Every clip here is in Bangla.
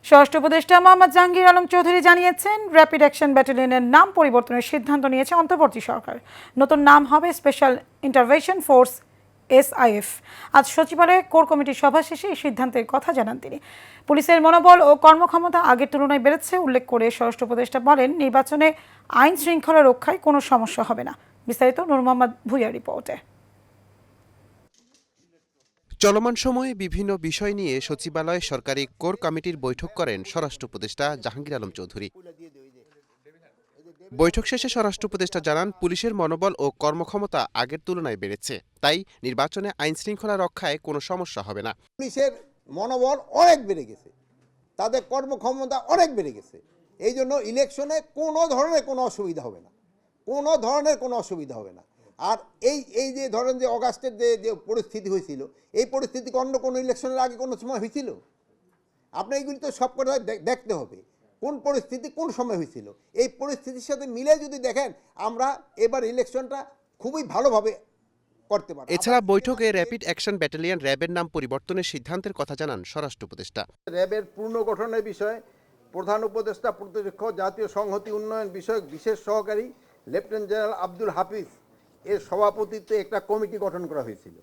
স্বরাষ্ট্র উপদেষ্টা মোহাম্মদ জাহাঙ্গীর আলম চৌধুরী জানিয়েছেন, র্যাপিড অ্যাকশন ব্যাটালিয়নের নাম পরিবর্তনের সিদ্ধান্ত নিয়েছে অন্তর্বর্তী সরকার। নতুন নাম হবে স্পেশাল ইন্টারভেনশন ফোর্স SIF। আজ সচিবালয়ে কোর কমিটির সভা শেষে এই সিদ্ধান্তের কথা জানান তিনি। পুলিশের মনোবল ও কর্মক্ষমতা আগের তুলনায় বেড়েছে উল্লেখ করে স্বরাষ্ট্র উপদেষ্টা বলেন, নির্বাচনে আইন শৃঙ্খলা রক্ষায় কোনো সমস্যা হবে না। বিস্তারিত নূর মোহাম্মদ ভুঁইয়ার রিপোর্টে। চলমান সময়ে বিভিন্ন বিষয় নিয়ে সচিবালয়ে সরকারি কোর কমিটির বৈঠক করেন স্বরাষ্ট্র উপদেষ্টা জাহাঙ্গীর আলম চৌধুরী। বৈঠক শেষে স্বরাষ্ট্র উপদেষ্টা জানান, পুলিশের মনোবল ও কর্মক্ষমতা আগের তুলনায় বেড়েছে, তাই নির্বাচনে আইন শৃঙ্খলা রক্ষায় কোনো সমস্যা হবে না। পুলিশের মনোবল অনেক বেড়ে গেছে, তাদের কর্মক্ষমতা অনেক বেড়ে গেছে। এই জন্য ইলেকশনে কোনো ধরনের কোনো অসুবিধা হবে না, কোনো ধরনের কোনো অসুবিধা হবে না। আর এই যে ধরেন যে অগাস্টের যে পরিস্থিতি হয়েছিল, এই পরিস্থিতি অন্য কোনো ইলেকশনের আগে কোনো সময় হয়েছিল? আপনি এইগুলি তো সব কথা দেখতে হবে, কোন পরিস্থিতি কোন সময় হয়েছিল। এই পরিস্থিতির সাথে মিলে যদি দেখেন, আমরা এবার ইলেকশনটা খুবই ভালোভাবে করতে পারব। এছাড়া বৈঠকে র্যাপিড অ্যাকশন ব্যাটালিয়ন র্যাবের নাম পরিবর্তনের সিদ্ধান্তের কথা জানান স্বরাষ্ট্র উপদেষ্টা। র্যাবের পুনর্গঠনের বিষয়ে প্রধান উপদেষ্টা প্রতিরক্ষ জাতীয় সংহতি উন্নয়ন বিষয়ক বিশেষ সহকারী লেফটেন্যান্ট জেনারেল আব্দুল হাফিজ এর সভাপতিত্বে একটা কমিটি গঠন করা হয়েছিল।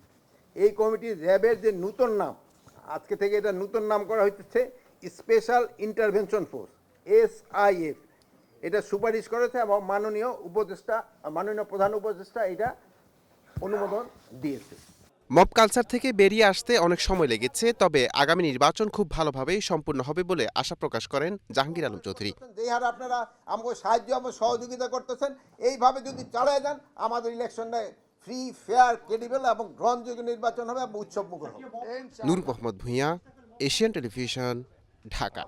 এই কমিটি র্যাবের যে নূতন নাম, আজকে থেকে এটা নূতন নাম করা হচ্ছে স্পেশাল ইন্টারভেনশন ফোর্স SIF, এটা সুপারিশ করেছে এবং মাননীয় প্রধান উপদেষ্টা এটা অনুমোদন দিয়েছে। মব কালচার থেকে বেরিয়ে আসতে অনেক সময় লেগেছে, তবে আগামী নির্বাচন খুব ভালোভাবেই সম্পূর্ণ হবে বলে আশা প্রকাশ করেন জাহাঙ্গীর আলম চৌধুরী। যেই হারে আপনারা আমাকে সাহায্য এবং সহযোগিতা করতেছেন, এইভাবে যদি চালিয়ে যান, আমাদের ইলেকশনে ফ্রি, ফেয়ার, ক্রেডিবল এবং গ্রহণযোগ্য নির্বাচন হবে এবং উৎসবমুখর হবে। নূর মোহাম্মদ ভুঁইয়া, এশিয়ান টেলিভিশন, ঢাকা।